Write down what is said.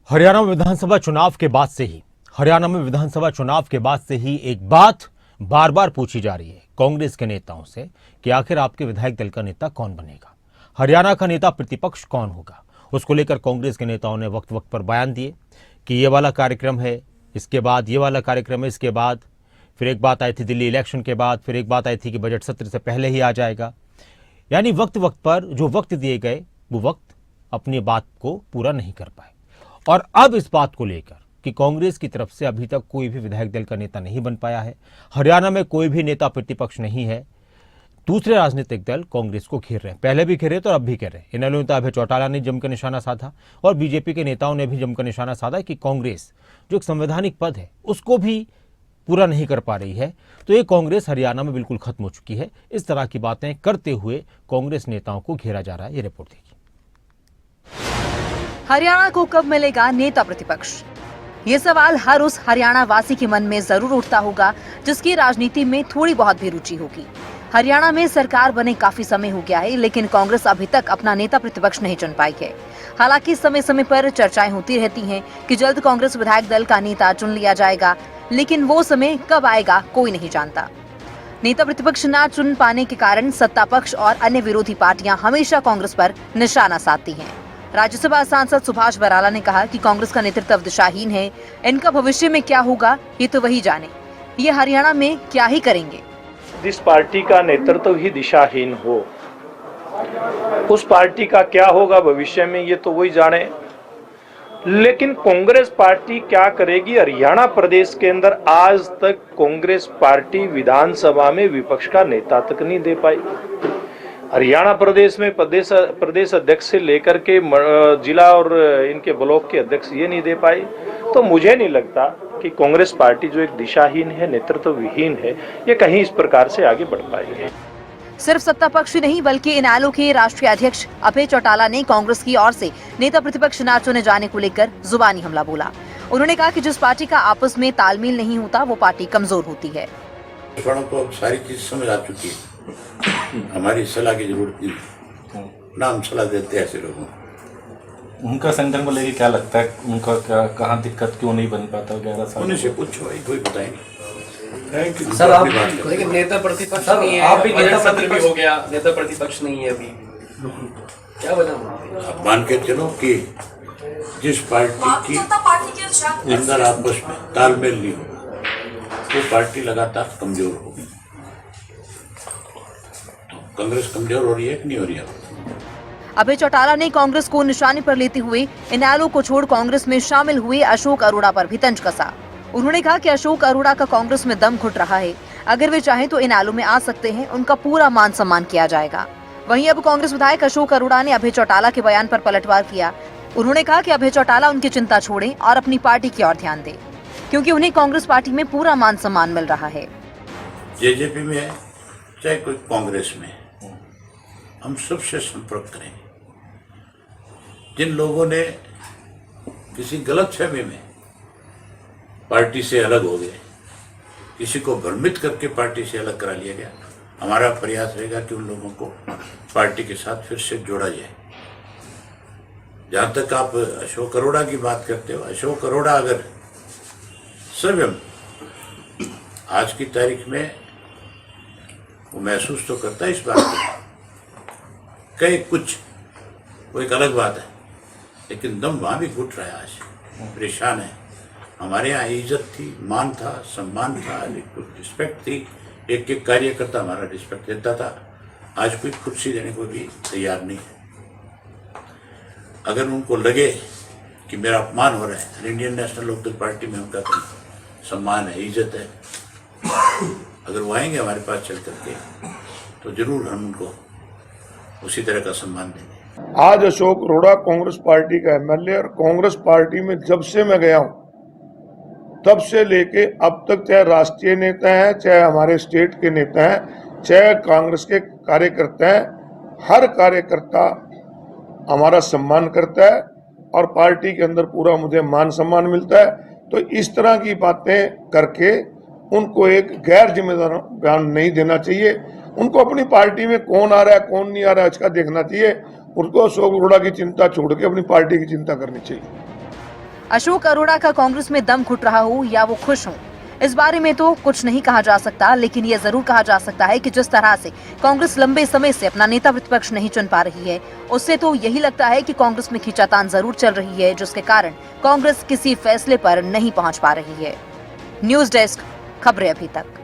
हरियाणा में विधानसभा चुनाव के बाद से ही एक बात बार बार पूछी जा रही है कांग्रेस के नेताओं से कि आखिर आपके विधायक दल का नेता कौन बनेगा, हरियाणा का नेता प्रतिपक्ष कौन होगा। उसको लेकर कांग्रेस के नेताओं ने वक्त वक्त पर बयान दिए कि ये वाला कार्यक्रम है, इसके बाद ये वाला कार्यक्रम है, इसके बाद फिर एक बात आई थी दिल्ली इलेक्शन के बाद, फिर एक बात आई थी कि बजट सत्र से पहले ही आ जाएगा। यानी वक्त वक्त पर जो वक्त दिए गए वो वक्त अपनी बात को पूरा नहीं कर पाए। और अब इस बात को लेकर कि कांग्रेस की तरफ से अभी तक कोई भी विधायक दल का नेता नहीं बन पाया है, हरियाणा में कोई भी नेता प्रतिपक्ष नहीं है, दूसरे राजनीतिक दल कांग्रेस को घेर रहे हैं। पहले भी घेरे तो अब भी घेर रहे हैं। इनेलो नेता अभय चौटाला ने जमकर निशाना साधा और बीजेपी के नेताओं ने भी जमकर निशाना साधा कि कांग्रेस जो एक संवैधानिक पद है उसको भी पूरा नहीं कर पा रही है, तो ये कांग्रेस हरियाणा में बिल्कुल खत्म हो चुकी है। इस तरह की बातें करते हुए कांग्रेस नेताओं को घेरा जा रहा है। ये रिपोर्ट देखिए। हरियाणा को कब मिलेगा नेता प्रतिपक्ष? ये सवाल हर उस हरियाणा वासी के मन में जरूर उठता होगा जिसकी राजनीति में थोड़ी बहुत भी रुचि होगी। हरियाणा में सरकार बने काफी समय हो गया है, लेकिन कांग्रेस अभी तक अपना नेता प्रतिपक्ष नहीं चुन पाई है। हालांकि समय समय पर चर्चाएं होती रहती हैं कि जल्द कांग्रेस विधायक दल का नेता चुन लिया जाएगा, लेकिन वो समय कब आएगा कोई नहीं जानता। नेता प्रतिपक्ष न चुन पाने के कारण सत्ता पक्ष और अन्य विरोधी पार्टियां हमेशा कांग्रेस पर निशाना साधती हैं। राज्यसभा सांसद सुभाष बराला ने कहा कि कांग्रेस का नेतृत्व दिशाहीन है, इनका भविष्य में क्या होगा ये तो वही जाने, ये हरियाणा में क्या ही करेंगे। जिस पार्टी का नेतृत्व ही दिशाहीन हो, उस पार्टी का क्या होगा भविष्य में ये तो वही जाने। लेकिन कांग्रेस पार्टी क्या करेगी? हरियाणा प्रदेश के अंदर आज तक कांग्रेस पार्टी विधानसभा में विपक्ष का नेता तक नहीं दे पाई। हरियाणा प्रदेश में प्रदेश अध्यक्ष से लेकर के जिला और इनके ब्लॉक के अध्यक्ष ये नहीं दे पाए। तो मुझे नहीं लगता कि कांग्रेस पार्टी जो एक दिशाहीन है, नेतृत्व विहीन है, ये कहीं इस प्रकार से आगे बढ़ पाएगी। सिर्फ सत्ता पक्ष ही नहीं बल्कि इनेलो के राष्ट्रीय अध्यक्ष अभय चौटाला ने कांग्रेस की ओर से नेता प्रतिपक्ष न चुने जाने को लेकर जुबानी हमला बोला। उन्होंने कहा कि जिस पार्टी का आपस में तालमेल नहीं होता वो पार्टी कमजोर होती है। को सारी चीज समझ आ चुकी है, हमारी सलाह की जरूरत नहीं, ना हम सलाह देते हैं ऐसे लोगों को। उनका संगठन को लेके क्या लगता है, उनका क्या कहाँ दिक्कत क्यों नहीं बन पाता? 11 साल उन्हीं से पूछो, कोई बताएंगे। सर आप लेकिन नेता प्रतिपक्ष नहीं है, आप भी नेता सत्र भी हो गया, नेता प्रतिपक्ष नहीं है अभी, क्या वजह? आप मान के चलो कि जिस पार्टी की अंदर आपस में तालमेल नहीं होगा वो पार्टी लगातार कमजोर होगी। तो कांग्रेस कमजोर हो रही है कि नहीं हो रही है? अभय चौटाला ने कांग्रेस को निशाने पर लेते हुए इनेलो को छोड़ कांग्रेस में शामिल हुए अशोक अरोड़ा पर भी तंज कसा। उन्होंने कहा कि अशोक अरोड़ा का कांग्रेस में दम घुट रहा है, अगर वे चाहें तो इनेलो में आ सकते हैं, उनका पूरा मान सम्मान किया जाएगा। वहीं अब कांग्रेस विधायक अशोक अरोड़ा ने अभय चौटाला के बयान पर पलटवार किया। उन्होंने कहा कि अभय चौटाला उनकी चिंता छोड़ें और अपनी पार्टी की ओर ध्यान दें, क्योंकि उन्हें कांग्रेस पार्टी में पूरा मान सम्मान मिल रहा है। जेजेपी में है चाहे कोई कांग्रेस में, हम सबसे संपर्क करेंगे। जिन लोगों ने किसी गलत फहमी में पार्टी से अलग हो गए, किसी को भ्रमित करके पार्टी से अलग करा लिया गया, हमारा प्रयास रहेगा कि उन लोगों को पार्टी के साथ फिर से जोड़ा जाए। जहां तक आप अशोक अरोड़ा की बात करते हो, अशोक अरोड़ा अगर स्वयं आज की तारीख में वो महसूस तो करता है इस बात को, कई कुछ वो एक अलग बात है, लेकिन दम वहां भी घुट रहा है, आज परेशान है। हमारे यहाँ इज्जत थी, मान था, सम्मान था, रिस्पेक्ट थी, एक एक कार्यकर्ता हमारा रिस्पेक्ट देता था। आज कोई कुर्सी देने को भी तैयार नहीं है। अगर उनको लगे कि मेरा अपमान हो रहा है, इंडियन नेशनल लोकदल पार्टी में उनका सम्मान है, इज्जत है, अगर वो आएंगे हमारे पास चल करके तो जरूर हम उनको उसी तरह का सम्मान देंगे। आज अशोक अरोड़ा कांग्रेस पार्टी का एमएलए, और कांग्रेस पार्टी में जब से मैं गया हूं तब से लेके अब तक, चाहे राष्ट्रीय नेता हैं, चाहे हमारे स्टेट के नेता हैं, चाहे कांग्रेस के कार्यकर्ता हैं, हर कार्यकर्ता हमारा सम्मान करता है और पार्टी के अंदर पूरा मुझे मान सम्मान मिलता है। तो इस तरह की बातें करके उनको एक गैर जिम्मेदार बयान नहीं देना चाहिए। उनको अपनी पार्टी में कौन आ रहा है कौन नहीं आ रहा है इसका देखना चाहिए। उनको अशोक अरोड़ा की चिंता छोड़ के अपनी पार्टी की चिंता करनी चाहिए। अशोक अरोड़ा का कांग्रेस में दम घुट रहा हो या वो खुश हों, इस बारे में तो कुछ नहीं कहा जा सकता, लेकिन ये जरूर कहा जा सकता है कि जिस तरह से कांग्रेस लंबे समय से अपना नेता प्रतिपक्ष नहीं चुन पा रही है, उससे तो यही लगता है कि कांग्रेस में खींचातान जरूर चल रही है, जिसके कारण कांग्रेस किसी फैसले पर नहीं पहुंच पा रही है। न्यूज डेस्क, खबरें अभी तक।